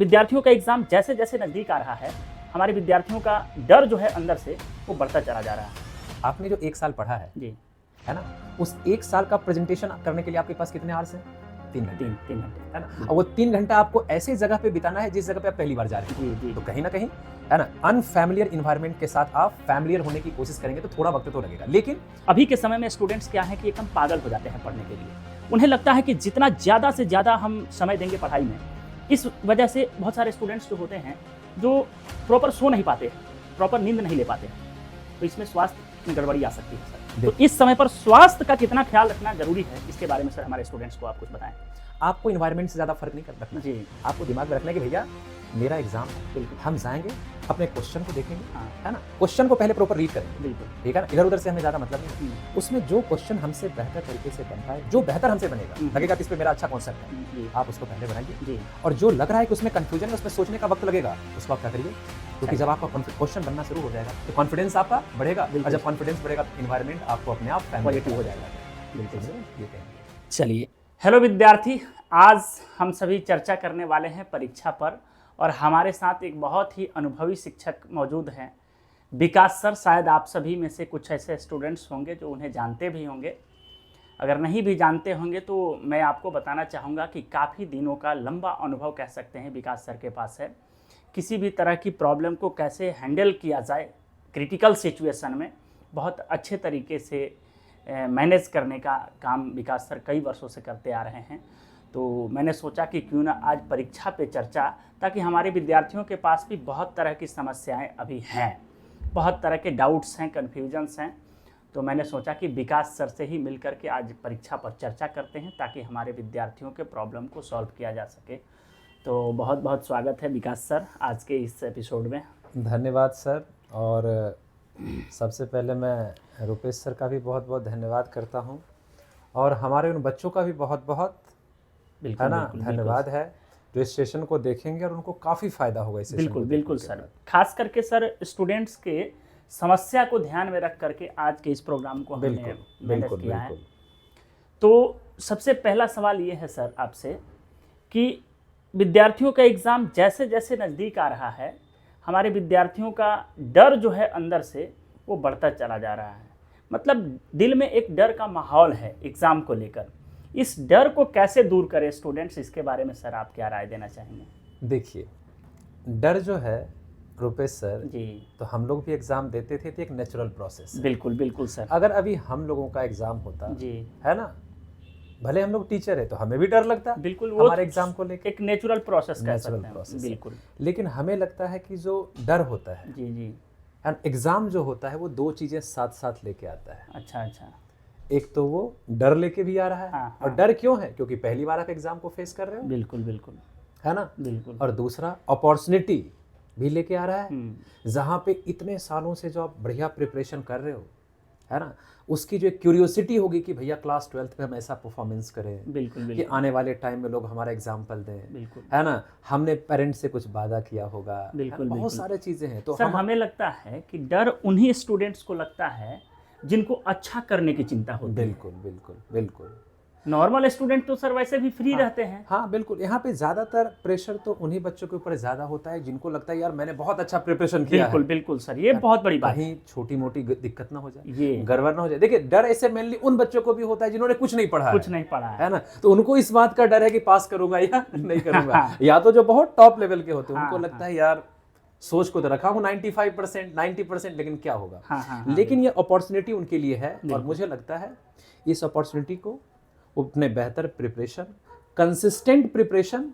विद्यार्थियों का एग्ज़ाम जैसे जैसे नज़दीक आ रहा है, हमारे विद्यार्थियों का डर जो है अंदर से वो बढ़ता चला जा रहा है। आपने जो 1 साल पढ़ा जी, है ना? उस 1 साल का प्रेज़ेंटेशन करने के लिए आपके पास कितने आवर्स हैं? 3 घंटे, 3 घंटे। है ना? और वो 3 घंटा आपको ऐसी जगह पे बिताना है जिस जगह पे आप पहली बार जा रहे हैं। जी, जी। तो कहीं न कहीं, है ना, अनफ़ैमिलियर एनवायरनमेंट के साथ आप फ़ैमिलियर होने की कोशिश करेंगे तो थोड़ा वक़्त तो लगेगा। लेकिन अभी के समय में स्टूडेंट्स क्या है कि एकदम पागल हो जाते हैं पढ़ने के लिए। उन्हें लगता है कि जितना ज़्यादा से ज़्यादा हम समय देंगे पढ़ाई में, इस वजह से बहुत सारे स्टूडेंट्स जो होते हैं, जो प्रॉपर सो नहीं पाते, प्रॉपर नींद नहीं ले पाते हैं। तो इसमें स्वास्थ्य में गड़बड़ी आ सकती है सर। तो इस समय पर स्वास्थ्य का कितना ख्याल रखना ज़रूरी है, इसके बारे में सर हमारे स्टूडेंट्स को आप कुछ बताएँ। आपको एनवायरनमेंट से ज़्यादा फ़र्क नहीं कर रखना है। जी, आपको दिमाग में रखना है कि भैया मेरा एग्ज़ाम है, बिल्कुल। हम जाएँगे, अपने क्वेश्चन को देखेंगे, हाँ, है ना? क्वेश्चन को पहले प्रॉपर रीड करेंगे, बिल्कुल। ठीक है ना? इधर-उधर से हमें ज़्यादा मतलब नहीं है। हुँ, उसमें जो क्वेश्चन हमसे बेहतर तरीके से बनता है, जो बेहतर हमसे बनेगा, लगेगा कि इस पे मेरा अच्छा कॉन्सेप्ट है, जी, आप उसको पहले बनाइए। जी, और जो लग रहा है कि उसमें कन्फ्यूजन है, उसमें सोचने का वक़्त लगेगा, उसको आप क्या करिए? क्योंकि जब आपका क्वेश्चन बनना शुरू हो जाएगा, तो कॉन्फिडेंस आपका बढ़ेगा और जब कॉन्फिडेंस बढ़ेगा, तो एनवायरनमेंट आपको अपने आप पॉजिटिव हो जाएगा। बिल्कुल सर। ये कहेंगे। चलिए, हेलो विद्यार्थी, आज हम सभी चर्चा करने वाले हैं परीक्षा पर और हमारे साथ एक बहुत ही अनुभवी शिक्षक मौजूद हैं, विकास सर। शायद आप सभी में से कुछ ऐसे स्टूडेंट्स होंगे जो उन्हें जानते भी होंगे। अगर नहीं भी जानते होंगे तो मैं आपको बताना चाहूँगा कि काफ़ी दिनों का लंबा अनुभव कह सकते हैं विकास सर के पास है। किसी भी तरह की प्रॉब्लम को कैसे हैंडल किया जाए क्रिटिकल सिचुएशन में, बहुत अच्छे तरीके से मैनेज करने का काम विकास सर कई वर्षों से करते आ रहे हैं। तो मैंने सोचा कि क्यों ना आज परीक्षा पे चर्चा, ताकि हमारे विद्यार्थियों के पास भी बहुत तरह की समस्याएं अभी हैं, बहुत तरह के डाउट्स हैं, कन्फ्यूजन्स हैं। तो मैंने सोचा कि विकास सर से ही मिल करके आज परीक्षा पर चर्चा करते हैं, ताकि हमारे विद्यार्थियों के प्रॉब्लम को सॉल्व किया जा सके। तो बहुत बहुत स्वागत है विकास सर आज के इस एपिसोड में। धन्यवाद सर। और सबसे पहले मैं रुपेश सर का भी बहुत बहुत धन्यवाद करता हूँ और हमारे उन बच्चों का भी बहुत बहुत, बिल्कुल, है ना, बिल्कुल, धन्यवाद है जो इस सेशन को देखेंगे और उनको काफ़ी फ़ायदा होगा इस सेशन बिल्कुल को बिल्कुल देखने के सर। बाद। खास करके सर स्टूडेंट्स के समस्या को ध्यान में रख करके आज के इस प्रोग्राम को हमने बिल्कुल मैनेज बिल्कुल किया है। बिल्कुल। तो सबसे पहला सवाल ये है सर आपसे कि विद्यार्थियों का एग्ज़ाम जैसे जैसे नज़दीक आ रहा है, हमारे विद्यार्थियों का डर जो है अंदर से वो बढ़ता चला जा रहा है। मतलब दिल में एक डर का माहौल है एग्ज़ाम को लेकर। इस डर को कैसे दूर करें स्टूडेंट्स, इसके बारे में सर आप क्या राय देना चाहेंगे? देखिए, डर जो है रुपेश सर, जी, तो हम लोग भी एग्ज़ाम देते थे तो एक नेचुरल प्रोसेस है। बिल्कुल बिल्कुल सर। अगर अभी हम लोगों का एग्ज़ाम होता, जी, है ना, भले हम लोग टीचर है तो हमें भी डर लगता बिल्कुल, वो हमारे एग्ज़ाम को लेके, एक नेचुरल प्रोसेस कह नेचुरल सकते हैं। प्रोसेस। बिल्कुल। लेकिन हमें लगता है कि जो डर होता है जी, जी। एंड एग्ज़ाम जो होता है वो दो चीज़ें साथ साथ लेके आता है। अच्छा, अच्छा। एक तो वो डर लेके भी आ रहा है, हाँ, और हाँ। डर क्यों है? क्योंकि पहली बार आप एग्ज़ाम को फेस कर रहे हो, बिल्कुल, बिल्कुल, है ना? बिल्कुल। और दूसरा अपॉर्चुनिटी भी लेके आ रहा है, हुँ, जहाँ पे इतने सालों से जो आप बढ़िया प्रिपरेशन कर रहे हो, है ना, उसकी जो एक क्यूरियोसिटी होगी कि भैया क्लास 12th में हम ऐसा परफॉर्मेंस करें बिल्कुल, कि बिल्कुल, आने वाले टाइम में लोग हमारा एग्जाम्पल दें, बिल्कुल, है ना, हमने पेरेंट्स से कुछ वादा किया होगा, है ना? बिल्कुल, बहुत बिल्कुल। सारे चीज़ें हैं। तो सर हमें लगता है कि डर उन्हीं स्टूडेंट्स को लगता है जिनको अच्छा करने की चिंता होती है। बिल्कुल बिल्कुल बिल्कुल। नॉर्मल स्टूडेंट तो सर वैसे भी फ्री रहते हैं। हाँ बिल्कुल, यहाँ पे ज़्यादातर प्रेशर तो उन्हीं बच्चों के ऊपर ज़्यादा होता है जिनको लगता है यार मैंने बहुत अच्छा प्रिपरेशन किया बिल्कुल, है, बिल्कुल सर, ये बहुत बड़ी बात है। कहीं छोटी मोटी दिक्कत ना हो जाए, ये गड़बड़ ना हो जाए। देखिए, डर ऐसे मेनली उन बच्चों को भी होता है जिन्होंने कुछ नहीं पढ़ा कुछ नहीं पढ़ा है। है ना, तो उनको इस बात का डर है कि पास करूंगा या नहीं करूंगा। या तो जो बहुत टॉप लेवल के होते हैं उनको हाँ, लगता है यार सोच को तो रखा हूँ 95% 90%, लेकिन क्या होगा। हाँ, हाँ, हाँ, लेकिन ये अपॉर्चुनिटी उनके लिए है और मुझे लगता है इस अपॉर्चुनिटी को अपने बेहतर प्रिपरेशन, कंसिस्टेंट प्रिपरेशन,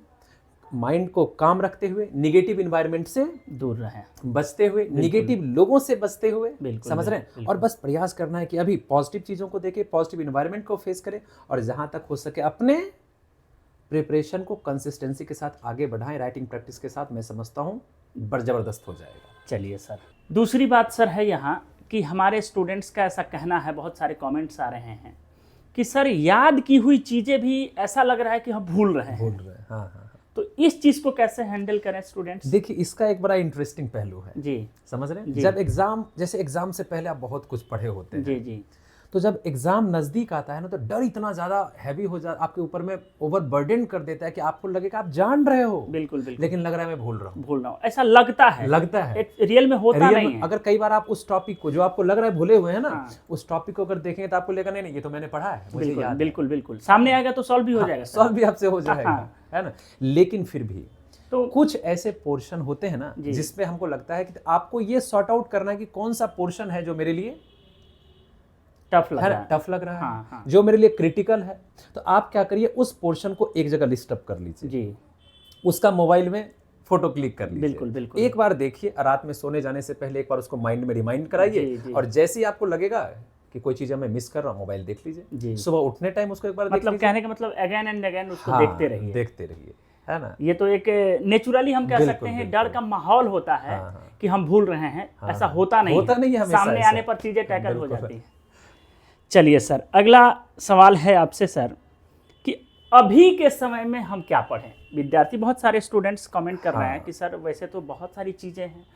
माइंड को काम रखते हुए, निगेटिव इन्वायरमेंट से दूर रहें, बचते हुए, निगेटिव लोगों से बचते हुए, बिल्कुल, समझ रहे हैं, बिल्कुल। और बस प्रयास करना है कि अभी पॉजिटिव चीज़ों को देखें, पॉजिटिव इन्वायरमेंट को फेस करें और जहाँ तक हो सके अपने प्रिपरेशन को कंसिस्टेंसी के साथ आगे बढ़ाएं। राइटिंग प्रैक्टिस के साथ मैं समझता हूँ बड़ ज़बरदस्त हो जाएगा। चलिए सर, दूसरी बात सर है यहाँ कि हमारे स्टूडेंट्स का ऐसा कहना है, बहुत सारे कमेंट्स आ रहे हैं कि सर याद की हुई चीज़ें भी ऐसा लग रहा है कि हम भूल रहे हैं। हाँ हाँ। तो इस चीज़ को कैसे हैंडल करें स्टूडेंट्स? देखिए, इसका एक बड़ा इंटरेस्टिंग पहलू है। जी, समझ रहे हैं, जी। जब एग्जाम, जैसे एग्जाम से पहले आप बहुत कुछ पढ़े होते हैं, जी, जी, तो जब एग्जाम नजदीक आता है ना तो डर इतना ज्यादा हैवी हो जा आपके ऊपर में ओवरबर्डन कर देता है कि आपको लगेगा आप जान रहे हो, बिल्कुल बिल्कुल लेकिन लग रहा है मैं भूल रहा हूँ। ऐसा लगता है, रियल में होता नहीं है। अगर कई बार आप उस टॉपिक को जो आपको लग रहा है भूले हुए हैं ना, हाँ। उस टॉपिक को अगर देखेंगे तो आपको लगेगा नहीं ये तो मैंने पढ़ा है, मुझे याद है। बिल्कुल बिल्कुल सामने आएगा तो सॉल्व भी हो जाएगा, सॉल्व भी आपसे हो जाएगा, है ना। लेकिन फिर भी तो कुछ ऐसे पोर्शन होते हैं ना जिसपे हमको लगता है कि आपको ये सॉर्ट आउट करना है कि कौन सा पोर्शन है जो मेरे लिए टफ लग रहा है, हाँ। जो मेरे लिए क्रिटिकल है। तो आप क्या करिए, उस पोर्शन को एक जगह लिस्ट अप कर लीजिए जी, उसका मोबाइल में फोटो क्लिक कर लीजिए, बिल्कुल एक बार देखिए, रात में सोने जाने से पहले एक बार उसको माइंड में रिमाइंड कराइए, और जैसे ही आपको लगेगा कि कोई चीज मैं मिस कर रहा हूँ, मोबाइल देख लीजिए, सुबह उठने टाइम उसको एक बार मतलब कहने का मतलब अगेन एंड अगेन उसको देखते रहिए, है ना। ये तो एक नेचुरली हम कह सकते हैं डर का माहौल होता है कि हम भूल रहे हैं, ऐसा होता नहीं है, सामने आने पर चीजें टैकल हो जाती हैं। चलिए सर, अगला सवाल है आपसे सर कि अभी के समय में हम क्या पढ़ें। विद्यार्थी बहुत सारे स्टूडेंट्स कमेंट कर रहे हैं कि सर वैसे तो बहुत सारी चीज़ें हैं,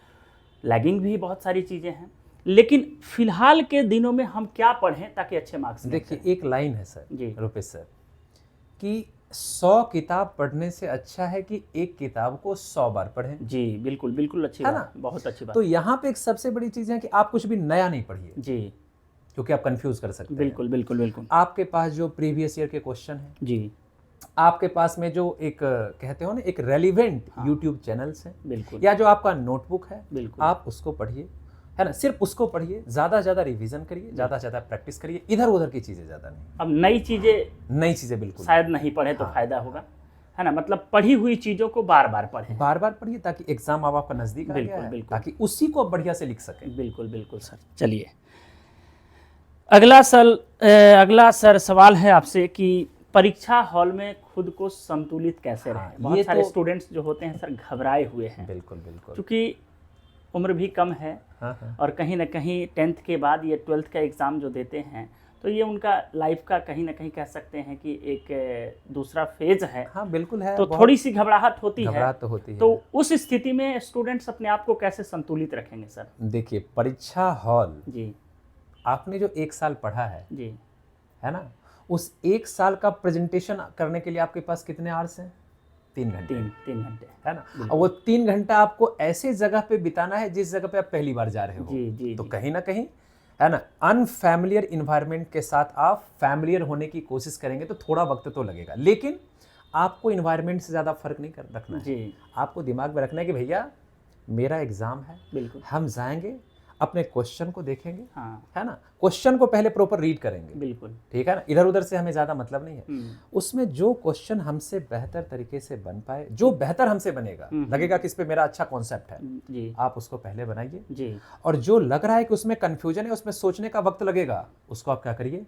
लैगिंग भी बहुत सारी चीज़ें हैं, लेकिन फिलहाल के दिनों में हम क्या पढ़ें ताकि अच्छे मार्क्स। देखिए, एक लाइन है सर जी रुपेश सर कि 100 किताब पढ़ने से अच्छा है कि एक किताब को 100 बार पढ़ें। जी बिल्कुल बिल्कुल, अच्छी बात है ना, बहुत अच्छी बात। तो यहाँ पे एक सबसे बड़ी चीज़ है कि आप कुछ भी नया नहीं पढ़िए जी, क्योंकि आप कंफ्यूज कर सकते हैं। बिल्कुल। आपके पास जो प्रीवियस ईयर के क्वेश्चन हैं जी, आपके पास में जो एक कहते हो ना एक रेलिवेंट यूट्यूब चैनल्स हैं, बिल्कुल, या जो आपका नोटबुक है, बिल्कुल आप उसको पढ़िए, है ना। सिर्फ उसको पढ़िए, ज़्यादा से ज़्यादा रिवीजन करिए, ज़्यादा से ज़्यादा प्रैक्टिस करिए, इधर उधर की चीज़ें ज़्यादा नहीं। अब नई चीज़ें बिल्कुल शायद नहीं पढ़े तो फायदा होगा, है ना। मतलब पढ़ी हुई चीज़ों को बार बार पढ़िए ताकि एग्जाम अब आपका नज़दीक आ गया है, ताकि उसी को आप बढ़िया से लिख सकें। बिल्कुल सर। चलिए, अगला सर सवाल है आपसे कि परीक्षा हॉल में खुद को संतुलित कैसे रहें। बहुत सारे स्टूडेंट्स जो होते हैं सर घबराए हुए हैं, बिल्कुल क्योंकि उम्र भी कम है, और कहीं ना कहीं 10th के बाद ये 12th का एग्ज़ाम जो देते हैं तो ये उनका लाइफ का कहीं ना कहीं कह सकते हैं कि एक दूसरा फेज है। बिल्कुल है। तो थोड़ी सी घबराहट होती है। तो उस स्थिति में स्टूडेंट्स अपने आप को कैसे संतुलित रखेंगे सर। देखिए, परीक्षा हॉल जी, आपने जो 1 साल पढ़ा है जी, है ना, उस 1 साल का प्रेजेंटेशन करने के लिए आपके पास कितने आवर्स हैं? 3 घंटे। 3 घंटे, है ना। और वो 3 घंटा आपको ऐसे जगह पे बिताना है जिस जगह पे आप पहली बार जा रहे हो। जी, तो कहीं ना कहीं, है ना, अनफैमिलियर इन्वायरमेंट के साथ आप फैमिलियर होने की कोशिश करेंगे तो थोड़ा वक्त तो लगेगा, लेकिन आपको इन्वायरमेंट से ज़्यादा फर्क नहीं रखना है जी। आपको दिमाग में रखना है कि भैया मेरा एग्ज़ाम है, बिल्कुल, हम जाएंगे, अपने क्वेश्चन को देखेंगे, है ना, क्वेश्चन को पहले प्रॉपर रीड करेंगे, बिल्कुल, ठीक है ना, इधर उधर से हमें ज़्यादा मतलब नहीं है। उसमें जो क्वेश्चन हमसे बेहतर तरीके से बन पाए, जो बेहतर हमसे बनेगा, लगेगा कि इस पे मेरा अच्छा कॉन्सेप्ट है जी, आप उसको पहले बनाइए जी। और जो लग रहा है कि उसमें कन्फ्यूजन है, उसमें सोचने का वक्त लगेगा, उसको आप क्या करिए,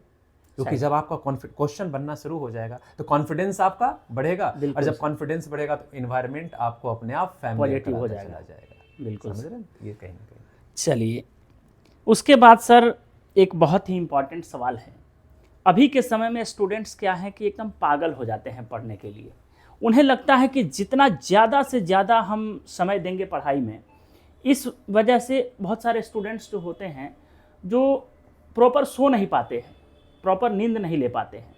क्योंकि जब आपका क्वेश्चन बनना शुरू हो जाएगा तो कॉन्फिडेंस आपका बढ़ेगा, और जब कॉन्फिडेंस बढ़ेगा तो इन्वायरमेंट आपको अपने आप पॉजिटिव हो जाएगा। बिल्कुल, समझ रहे हैं ये कहीं ना कहीं। चलिए, उसके बाद सर एक बहुत ही इम्पॉर्टेंट सवाल है। अभी के समय में स्टूडेंट्स क्या हैं कि एकदम पागल हो जाते हैं पढ़ने के लिए। उन्हें लगता है कि जितना ज़्यादा से ज़्यादा हम समय देंगे पढ़ाई में, इस वजह से बहुत सारे स्टूडेंट्स जो होते हैं जो प्रॉपर सो नहीं पाते हैं, प्रॉपर नींद नहीं ले पाते हैं,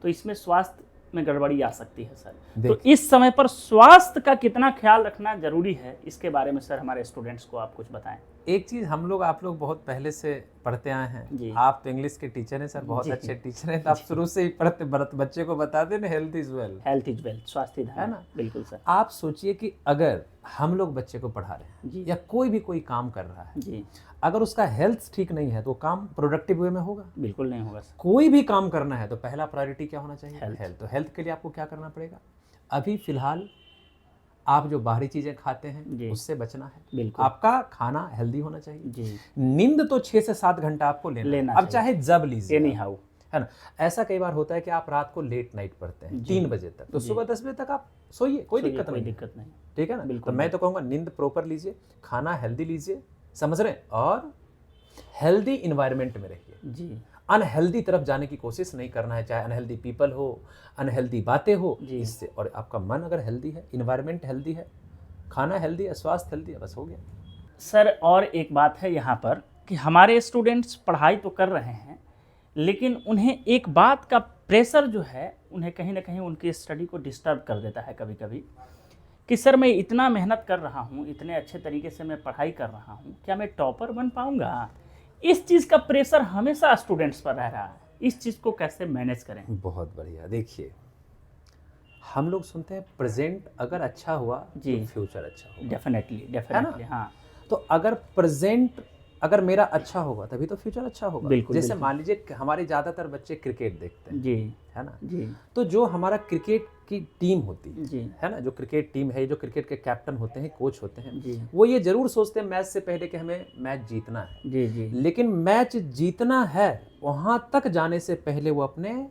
तो इसमें स्वास्थ्य में गड़बड़ी आ सकती है सर। तो इस समय पर स्वास्थ्य का कितना ख्याल रखना जरूरी है, इसके बारे में सर हमारे स्टूडेंट्स को आप कुछ बताएं। एक चीज़ आप लोग बहुत पहले से पढ़ते आए हैं, आप तो इंग्लिश के टीचर हैं सर, बहुत अच्छे टीचर हैं, तो आप शुरू से ही पढ़ते बच्चे को बताते हैं हेल्थ इज वेल, स्वास्थ्य है ना। बिल्कुल सर। आप सोचिए कि अगर हम लोग बच्चे को पढ़ा रहे हैं या कोई काम कर रहा है जी, अगर उसका हेल्थ ठीक नहीं है तो काम प्रोडक्टिव वे में होगा? बिल्कुल नहीं होगा सर। कोई भी काम करना है तो पहला प्रायोरिटी क्या होना चाहिए? हेल्थ। तो हेल्थ के लिए आपको क्या करना पड़ेगा? अभी फिलहाल आप जो बाहरी चीजें खाते हैं उससे बचना है, बिल्कुल, आपका खाना हेल्दी होना चाहिए जी। नींद तो 6 से 7 घंटा आपको लेना अब चाहे जब लीजिए, है ना। ऐसा कई बार होता है कि आप रात को लेट नाइट पढ़ते हैं 3 बजे तक, तो सुबह 10 बजे तक आप सोइए, कोई दिक्कत नहीं, ठीक है ना। तो मैं तो कहूँगा नींद प्रॉपर लीजिए, खाना हेल्दी लीजिए, समझ रहे हैं, और हेल्दी इन्वायरमेंट में रहिए जी। अनहेल्दी तरफ जाने की कोशिश नहीं करना है, चाहे अनहेल्दी पीपल हो, अनहेल्दी बातें हो, इससे। और आपका मन अगर हेल्दी है, इन्वायरमेंट हेल्दी है, खाना हेल्दी है, स्वास्थ्य हेल्दी है, बस हो गया सर। और एक बात है यहाँ पर कि हमारे स्टूडेंट्स पढ़ाई तो कर रहे हैं, लेकिन उन्हें एक बात का प्रेशर जो है उन्हें कहीं ना कहीं उनकी स्टडी को डिस्टर्ब कर देता है कभी कभी, कि सर मैं इतना मेहनत कर रहा हूँ, इतने अच्छे तरीके से मैं पढ़ाई कर रहा हूँ, क्या मैं टॉपर बन पाऊँगा? इस चीज़ का प्रेशर हमेशा स्टूडेंट्स पर रह रहा है। इस चीज़ को कैसे मैनेज करें? बहुत बढ़िया। देखिए, हम लोग सुनते हैं प्रेजेंट अगर अच्छा हुआ जी। तो फ्यूचर अच्छा होगा। डेफिनेटली हाँ। तो अगर प्रेजेंट अगर मेरा अच्छा होगा तभी तो फ्यूचर अच्छा होगा। बिल्कुल, जैसे बिल्कुल। मान लीजिए कि हमारे ज़्यादातर बच्चे क्रिकेट देखते हैं, जी है ना? जी तो जो हमारा क्रिकेट की टीम होती जी है ना, जो क्रिकेट टीम है, जो क्रिकेट के कैप्टन होते हैं, कोच होते हैं, जी वो ये जरूर सोचते हैं मैच से पहले कि हमें मैच जीतना है। जी जी लेकिन मैच जीतना है, वहां तक जाने से पहले वो अपने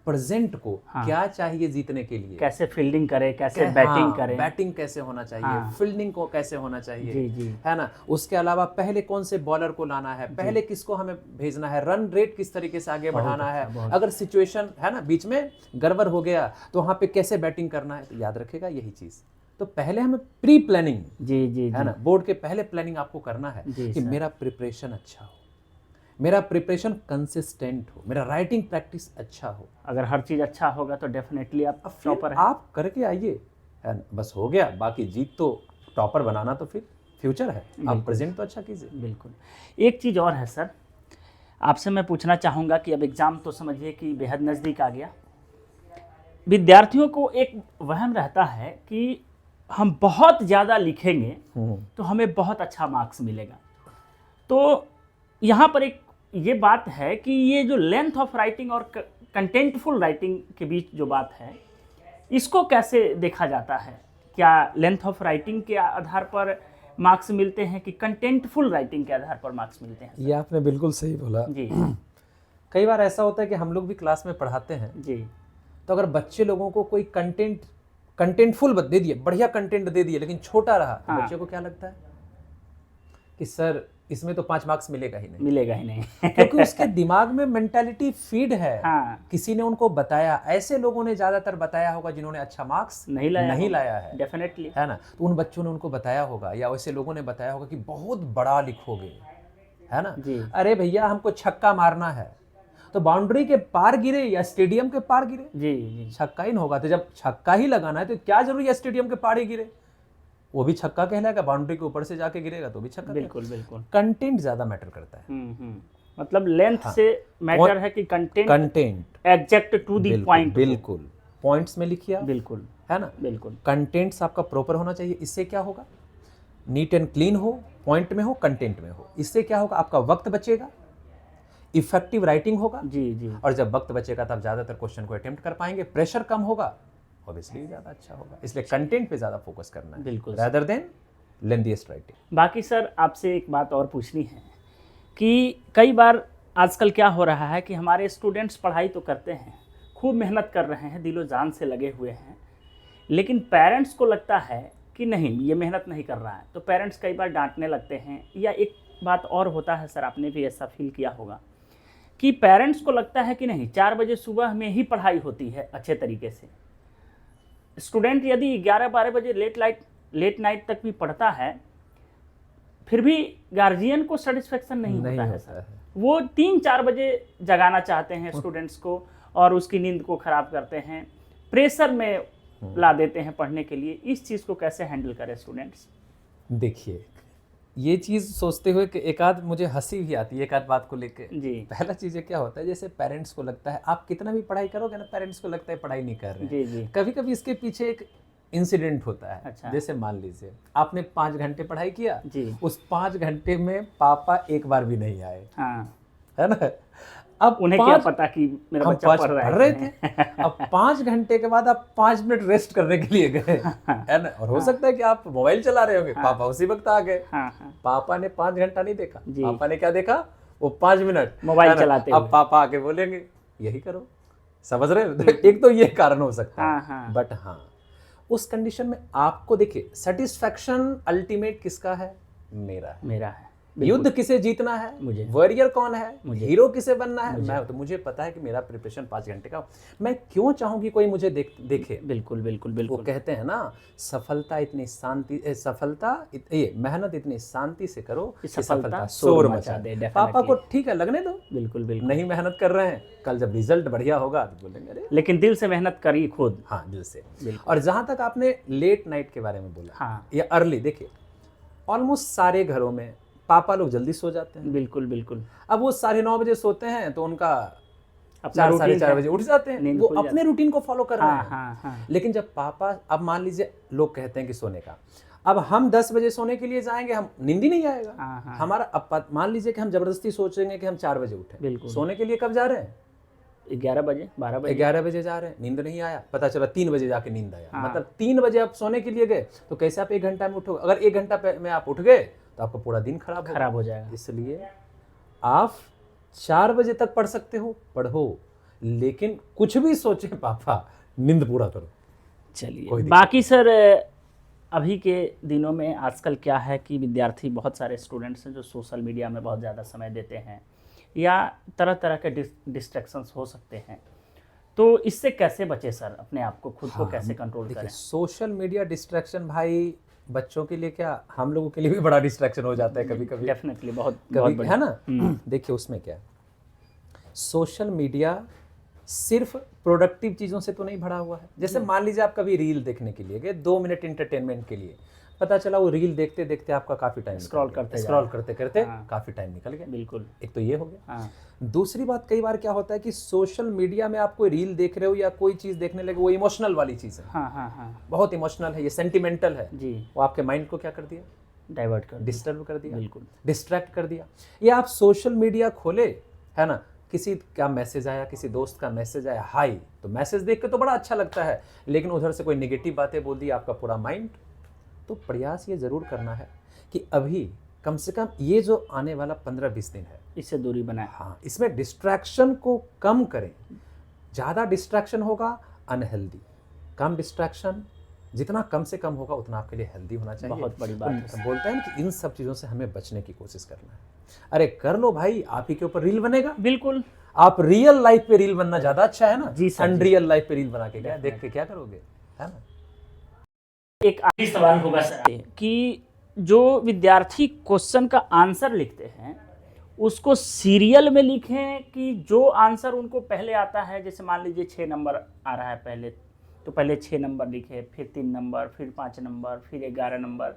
प्रेजेंट को हाँ। क्या चाहिए जीतने के लिए, कैसे फील्डिंग करे, कैसे बैटिंग करे। बैटिंग कैसे होना चाहिए, हाँ। फील्डिंग को कैसे होना चाहिए, जी जी है ना? उसके अलावा पहले कौन से बॉलर को लाना है, पहले किसको हमें भेजना है, रन रेट किस तरीके से आगे बहुत बढ़ाना अच्छा, है, बहुत अगर सिचुएशन है ना बीच में गड़बड़ हो गया तो वहां पे कैसे बैटिंग करना है। तो याद रखेगा यही चीज, तो पहले हमें प्री प्लानिंग, जी जी है ना, बोर्ड के पहले प्लानिंग आपको करना है जी कि सर। मेरा प्रिपरेशन अच्छा हो, मेरा प्रिपरेशन कंसिस्टेंट हो, मेरा राइटिंग प्रैक्टिस अच्छा हो। अगर हर चीज़ अच्छा होगा तो डेफिनेटली आप अब फिर टॉपर हैं। आप करके आइए, है ना, बस हो गया। बाकी जीत तो टॉपर बनाना तो फिर फ्यूचर है, आप बिल्कुल। प्रेजेंट तो अच्छा कीजिए। बिल्कुल। एक चीज़ और है सर, आपसे मैं पूछना चाहूँगा कि अब एग्ज़ाम तो समझिए कि बेहद नज़दीक आ गया। विद्यार्थियों को एक वहम रहता है कि हम बहुत ज़्यादा लिखेंगे तो हमें बहुत अच्छा मार्क्स मिलेगा। तो यहाँ पर एक ये बात है कि ये जो लेंथ ऑफ राइटिंग और कंटेंटफुल राइटिंग के बीच जो बात है, इसको कैसे देखा जाता है? क्या लेंथ ऑफ राइटिंग के आधार पर मार्क्स मिलते हैं कि कंटेंटफुल राइटिंग के आधार पर मार्क्स मिलते हैं? ये आपने बिल्कुल सही बोला। जी कई बार ऐसा होता है कि हम लोग भी क्लास में पढ़ाते हैं, जी तो अगर बच्चे लोगों को कोई कंटेंटफुल दे दिए, बढ़िया कंटेंट दे दिए, लेकिन छोटा रहा, तो हाँ। बच्चे को क्या लगता है कि सर इसमें तो 5 मार्क्स मिलेगा ही नहीं, मिलेगा ही नहीं। क्योंकि उसके दिमाग में मेंटालिटी फीड है। हाँ। किसी ने उनको बताया, ऐसे लोगों ने ज्यादातर बताया होगा जिन्होंने अच्छा मार्क्स नहीं लाया है, डेफिनेटली, है ना? तो उन बच्चों ने उनको बताया होगा, या वैसे लोगों ने बताया होगा कि बहुत बड़ा लिखोगे, है ना? जी अरे भैया हमको छक्का मारना है, तो बाउंड्री के पार गिरे या स्टेडियम के पार गिरे, जी जी छक्का ही न होगा। तो जब छक्का ही लगाना है तो क्या जरूरी है स्टेडियम के पार ही गिरे, वो भी छक्का कहलाएगा। बाउंड्री के ऊपर से जाके गिरेगा तो भी छक्का। बिल्कुल बिल्कुल। कंटेंट ज्यादा मैटर करता है। मतलब लेंथ से मैटर है कि content exact to the point. बिल्कुल पॉइंट्स में लिखिए आप, बिल्कुल, है ना? बिल्कुल। कंटेंट्स आपका प्रॉपर होना चाहिए। इससे क्या होगा, नीट एंड क्लीन हो, पॉइंट में हो, कंटेंट में हो। इससे क्या होगा, आपका वक्त बचेगा, इफेक्टिव राइटिंग होगा, जी जी और जब वक्त बचेगा तब ज्यादातर क्वेश्चन को अटेम्प्ट कर पाएंगे, प्रेशर कम होगा, ऑब्वियसली ज्यादा अच्छा होगा। इसलिए कंटेंट पे ज्यादा फोकस करना है, बिल्कुल रादर देन लेंथीएस्ट राइटिंग। बाकी सर आपसे एक बात और पूछनी है कि कई बार आजकल क्या हो रहा है कि हमारे स्टूडेंट्स पढ़ाई तो करते हैं, खूब मेहनत कर रहे हैं, दिलो जान से लगे हुए हैं, लेकिन पेरेंट्स को लगता है कि नहीं ये मेहनत नहीं कर रहा है, तो पेरेंट्स कई बार डांटने लगते हैं। या एक बात और होता है सर, आपने भी ऐसा फील किया होगा कि पेरेंट्स को लगता है कि नहीं 4 बजे सुबह में ही पढ़ाई होती है अच्छे तरीके से। स्टूडेंट यदि 11-12 बजे लेट नाइट तक भी पढ़ता है, फिर भी गार्जियन को सेटिस्फेक्शन नहीं होता है सर। वो 3-4 बजे जगाना चाहते हैं स्टूडेंट्स को और उसकी नींद को खराब करते हैं, प्रेशर में ला देते हैं पढ़ने के लिए। इस चीज़ को कैसे हैंडल करें स्टूडेंट्स? देखिए, ये चीज़ सोचते हुए कि एक आध मुझे हंसी भी आती है एक आध बात को लेके। जी पहला चीज़ क्या होता है, जैसे पेरेंट्स को लगता है आप कितना भी पढ़ाई करोगे ना, पेरेंट्स को लगता है पढ़ाई नहीं कर रहे हैं। जी जी कभी कभी इसके पीछे एक इंसिडेंट होता है। अच्छा। जैसे मान लीजिए आपने 5 घंटे पढ़ाई किया, जी उस 5 घंटे में पापा एक बार भी नहीं आए, हाँ। है ना? अब उन्हें क्या पता कि मेरा हम बच्चा 5 पढ़ पढ़ रहा रहे है। थे। अब 5 घंटे के बाद आप 5 मिनट रेस्ट करने के लिए गए, है ना? और हो सकता है कि आप मोबाइल चला रहे होंगे, पापा उसी वक्त आ गए। हाँ हाँ पापा ने 5 घंटा नहीं देखा, जी। पापा ने क्या देखा, वो 5 मिनट मोबाइल है ना? चलाते अब हुए। पापा आके बोलेंगे यही करो, समझ रहे हो? एक तो ये कारण हो सकता हाँ, है। हाँ। बट हाँ, उस कंडीशन में आपको देखिए सेटिस्फैक्शन अल्टीमेट किसका है, मेरा है। मेरा है युद्ध किसे जीतना है, मुझे। वॉरियर कौन है, मुझे। हीरो किसे बनना है, मैं तो मुझे पता है कि मेरा प्रिपरेशन 5 घंटे का, मैं क्यों चाहूँ कि कोई मुझे देखे। बिल्कुल बिल्कुल वो बिल्कुल। कहते हैं ना, मेहनत इतनी शांति से करो कि सफलता शोर मचा दे। पापा को ठीक है लगने दो, बिल्कुल बिल्कुल। नहीं मेहनत कर रहे हैं, कल जब रिजल्ट बढ़िया होगा तो बोलेंगे अरे। लेकिन दिल से मेहनत करी खुद। हाँ, दिल से। और जहां तक आपने लेट नाइट के बारे में बोला, हाँ। या अर्ली, देखिए ऑलमोस्ट सारे घरों में पापा लोग जल्दी सो जाते हैं। बिल्कुल बिल्कुल। अब वो 9:30 बजे सोते हैं तो उनका अपना 4 साढ़े routine 4 है। बजे उठ जाते हैं, नींद वो खुल अपने रूटीन को फॉलो कर रहे हाँ हैं। हाँ हाँ। लेकिन जब पापा, अब मान लीजिए लोग कहते हैं कि सोने का, अब हम 10 बजे सोने के लिए जाएंगे, हम नींद ही नहीं आएगा। हाँ, हाँ। हमारा अब मान लीजिए कि हम जबरदस्ती सोचेंगे कि हम 4 बजे उठें, बिल्कुल। सोने के लिए कब जा रहे हैं? 11 बजे 12 बजे। 11 बजे जा रहे हैं, नींद नहीं आया, पता चला 3 बजे जाके नींद आया। हाँ। मतलब 3 बजे आप सोने के लिए गए तो कैसे आप 1 घंटा में उठोगे? अगर 1 घंटा में आप उठ गए तो आपका पूरा दिन खराब हो जाएगा। इसलिए आप 4 बजे तक पढ़ सकते हो, पढ़ो, लेकिन कुछ भी सोचे पापा, नींद पूरा करो। चलिए, बाकी सर अभी के दिनों में आजकल क्या है कि विद्यार्थी, बहुत सारे स्टूडेंट्स हैं जो सोशल मीडिया में बहुत ज़्यादा समय देते हैं, या तरह तरह के डिस्ट्रैक्शंस हो सकते हैं, तो इससे कैसे बचे सर? अपने आप को, खुद को कैसे कंट्रोल करें? सोशल मीडिया डिस्ट्रैक्शन भाई बच्चों के लिए क्या, हम लोगों के लिए भी बड़ा डिस्ट्रैक्शन हो जाता है कभी कभी। डेफिनेटली बहुत कभी, है ना। देखिए उसमें क्या, सोशल मीडिया सिर्फ प्रोडक्टिव चीज़ों से तो नहीं भरा हुआ है। जैसे मान लीजिए आप कभी रील देखने के लिए गए, 2 मिनट इंटरटेनमेंट के लिए, पता चला वो रील देखते देखते आपका काफ़ी टाइम स्क्रॉल करते करते काफ़ी टाइम निकल गया। बिल्कुल, एक तो ये हो गया। हाँ। दूसरी बात, कई बार क्या होता है कि सोशल मीडिया में आप कोई रील देख रहे हो या कोई चीज़ देखने लगे, वो इमोशनल वाली चीज़ है। हाँ हाँ हाँ। बहुत इमोशनल है, ये सेंटिमेंटल है जी। वो आपके माइंड को क्या कर दिया? डाइवर्ट कर, डिस्टर्ब कर दिया। बिल्कुल, डिस्ट्रैक्ट कर दिया। या आप सोशल मीडिया खोले, है ना, किसी का मैसेज आया, किसी दोस्त का मैसेज आया, हाय, तो मैसेज देख के तो बड़ा अच्छा लगता है, लेकिन उधर से कोई नेगेटिव बातें बोल दी, आपका पूरा माइंड। तो प्रयास ये ज़रूर करना है कि अभी कम से कम ये जो आने वाला 15-20 दिन है, इससे दूरी बनाए। हाँ, इसमें डिस्ट्रैक्शन को कम करें। ज़्यादा डिस्ट्रैक्शन होगा अनहेल्दी, कम डिस्ट्रैक्शन जितना कम से कम होगा उतना आपके लिए हेल्दी होना चाहिए। बहुत बड़ी बात है। बोलते हैं ना कि इन सब चीज़ों से हमें बचने की कोशिश करना है। अरे कर लो भाई, आप ही के ऊपर रील बनेगा। बिल्कुल, आप रियल लाइफ पे रील बनना ज़्यादा अच्छा है ना। जी सर, अनरियल लाइफ पे रील बना के क्या देख के क्या करोगे, है ना। एक आखिरी सवाल होगा सर कि जो विद्यार्थी क्वेश्चन का आंसर लिखते हैं उसको सीरियल में लिखें, कि जो आंसर उनको पहले आता है, जैसे मान लीजिए 6 नंबर आ रहा है पहले, तो पहले 6 नंबर लिखे, फिर 3 नंबर, फिर 5 नंबर, फिर 11 नंबर,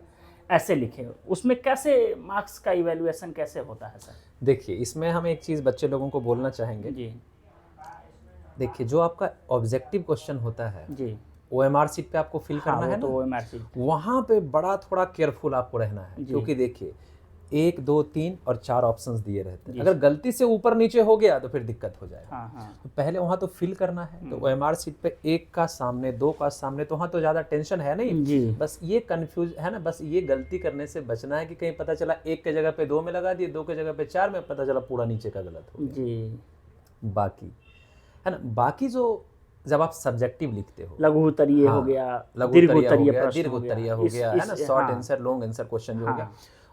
ऐसे लिखे। उसमें कैसे मार्क्स का इवैल्यूएशन कैसे होता है सर? देखिए इसमें हम एक चीज़ बच्चे लोगों को बोलना चाहेंगे जी। देखिए जो आपका ऑब्जेक्टिव क्वेश्चन होता है जी, OMR शीट पे आपको फिल करना है तो ना, OMR शीट, वहाँ पे बड़ा थोड़ा केयरफुल आपको रहना है, क्योंकि देखिए 1, 2, 3 और 4 ऑप्शंस दिए रहते हैं। अगर गलती से ऊपर नीचे हो गया तो फिर दिक्कत हो जाएगा। हाँ हाँ। तो पहले वहाँ तो फिल करना है। तो OMR शीट पे 1 का सामने, 2 का सामने, तो वहाँ तो ज़्यादा टेंशन है नहीं जी। बस ये कंफ्यूज है ना, बस ये गलती करने से बचना है कि कहीं पता चला 1 के जगह पे 2 में लगा दिए, 2 के जगह पे 4 में, पता चला पूरा नीचे का गलत हो गया। जी। बाकी है ना, बाकी जो जब आप सब्जेक्टिव लिखते हो, लघु उत्तरीय हो गया, दीर्घ उत्तरीय हो गया, है ना, short answer, long answer question जो हो गया,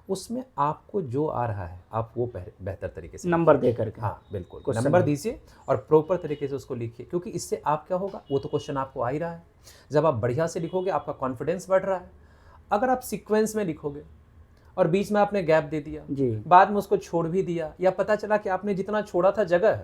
उसमें आपको जो आ रहा है आप वो बेहतर तरीके से नंबर दे करके, हाँ बिल्कुल नंबर दीजिए और प्रॉपर तरीके से उसको लिखिए, क्योंकि इससे आप क्या होगा, वो तो क्वेश्चन आपको आ ही रहा है। जब आप बढ़िया से लिखोगे आपका कॉन्फिडेंस बढ़ रहा है। अगर आप सीक्वेंस में लिखोगे और बीच में आपने गैप दे दिया, बाद में उसको छोड़ भी दिया, या पता चला कि आपने जितना छोड़ा था जगह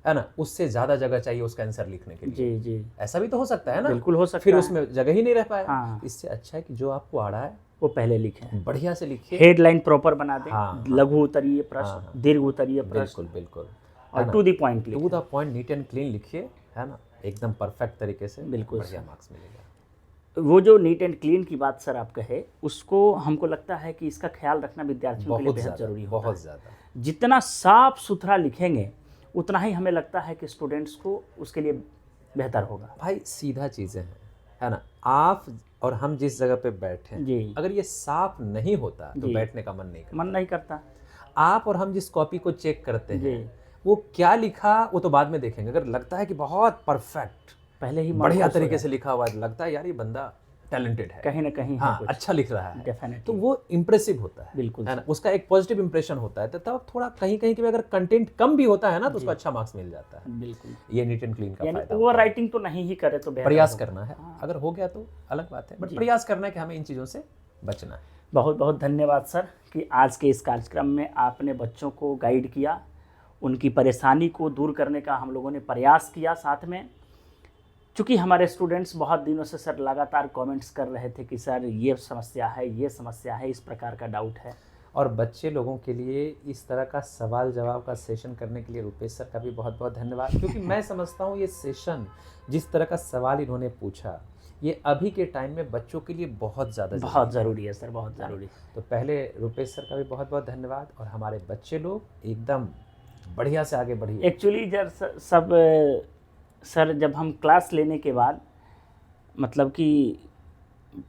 है ना, उससे ज्यादा जगह चाहिए उसका आंसर लिखने के लिए, जी ऐसा भी तो हो सकता है ना, बिल्कुल हो सकता है, फिर उसमें जगह ही नहीं रह पाया। हाँ। इससे अच्छा है कि जो आपको आ रहा है वो पहले लिखें, बढ़िया से लिखिए, हेडलाइन प्रॉपर बना दें, हाँ, लघु उत्तरीय प्रश्न, दीर्घ उत्तरीय प्रश्न, बिल्कुल और to the point neat and clean लिखिए, है ना, एकदम परफेक्ट तरीके से, बिल्कुल बढ़िया मार्क्स मिलेगा। वो जो नीट एंड क्लीन की बात सर आप कहे, उसको हमको लगता है कि इसका ख्याल रखना विद्यार्थियों के लिए बेहद जरूरी होता है। बहुत ज़्यादा, जितना साफ सुथरा लिखेंगे उतना ही हमें लगता है कि स्टूडेंट्स को उसके लिए बेहतर होगा। भाई सीधा चीज़ें हैं, है ना, आप और हम जिस जगह पे बैठे हैं, अगर ये साफ नहीं होता तो बैठने का मन नहीं करता। आप और हम जिस कॉपी को चेक करते हैं वो क्या लिखा वो तो बाद में देखेंगे। अगर लगता है कि बहुत परफेक्ट, पहले ही बढ़िया तरीके से लिखा हुआ है, लगता है यार ये बंदा टैलेंटेड है, कहीं ना कहीं है हाँ कुछ। अच्छा लिख रहा है, Definitely। तो वो इम्प्रेसिव होता है बिल्कुल है ना, उसका एक पॉजिटिव इंप्रेशन होता है। तो तब थोड़ा कहीं कहीं अगर कंटेंट कम भी होता है ना, तो उसको अच्छा मार्क्स मिल जाता है। बिल्कुल, ये नीट एंड क्लीन का यानी फायदा ओवर होता है। राइटिंग तो नहीं ही करे तो बेहतर प्रयास होगा। करना है, अगर हो गया तो अलग बात है, बट प्रयास करना है कि हमें इन चीज़ों से बचना है। बहुत बहुत धन्यवाद सर कि आज के इस कार्यक्रम में आपने बच्चों को गाइड किया, उनकी परेशानी को दूर करने का हम लोगों ने प्रयास किया साथ में। चूँकि हमारे स्टूडेंट्स बहुत दिनों से सर लगातार कमेंट्स कर रहे थे कि सर ये समस्या है, ये समस्या है, इस प्रकार का डाउट है। और बच्चे लोगों के लिए इस तरह का सवाल जवाब का सेशन करने के लिए रुपेश सर का भी बहुत बहुत धन्यवाद, क्योंकि मैं समझता हूँ ये सेशन जिस तरह का सवाल इन्होंने पूछा, ये अभी के टाइम में बच्चों के लिए बहुत ज़्यादा ज़रूरी है सर, बहुत ज़रूरी। तो पहले रुपेश सर का भी बहुत बहुत धन्यवाद, और हमारे बच्चे लोग एकदम बढ़िया से आगे बढ़िए। एक्चुअली जब सब सर जब हम क्लास लेने के बाद मतलब कि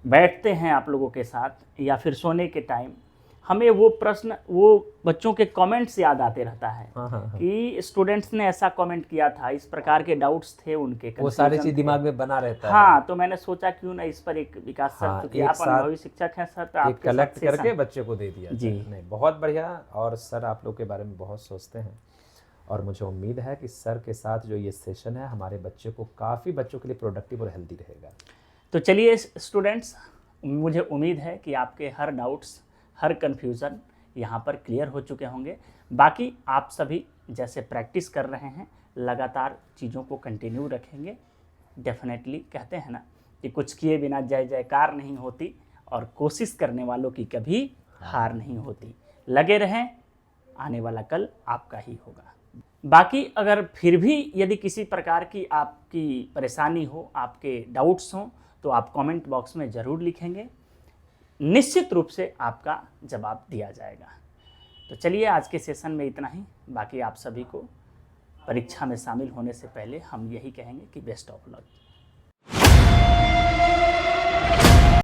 बैठते हैं आप लोगों के साथ या फिर सोने के टाइम, हमें वो प्रश्न, वो बच्चों के कमेंट्स याद आते रहता है कि स्टूडेंट्स ने ऐसा कमेंट किया था, इस प्रकार के डाउट्स थे उनके, वो सारी चीज दिमाग में बना रहता है। हाँ, तो मैंने सोचा क्यों ना इस पर एक विकास सर, क्योंकि आप अनुभवी शिक्षक हैं सर, तो आपके कलेक्ट करके बच्चे को दे दिया जी। नहीं, बहुत बढ़िया। और सर आप लोग के बारे में बहुत सोचते हैं, और मुझे उम्मीद है कि सर के साथ जो ये सेशन है हमारे बच्चे को काफ़ी बच्चों के लिए प्रोडक्टिव और हेल्दी रहेगा। तो चलिए स्टूडेंट्स, मुझे उम्मीद है कि आपके हर डाउट्स, हर कन्फ्यूज़न यहाँ पर क्लियर हो चुके होंगे। बाकी आप सभी जैसे प्रैक्टिस कर रहे हैं, लगातार चीज़ों को कंटिन्यू रखेंगे। डेफिनेटली कहते हैं ना कि कुछ किए बिना जय जयकार नहीं होती, और कोशिश करने वालों की कभी हार नहीं होती। लगे रहें, आने वाला कल आपका ही होगा। बाकी अगर फिर भी यदि किसी प्रकार की आपकी परेशानी हो, आपके डाउट्स हों, तो आप कमेंट बॉक्स में ज़रूर लिखेंगे, निश्चित रूप से आपका जवाब दिया जाएगा। तो चलिए आज के सेशन में इतना ही। बाकी आप सभी को परीक्षा में शामिल होने से पहले हम यही कहेंगे कि बेस्ट ऑफ लक।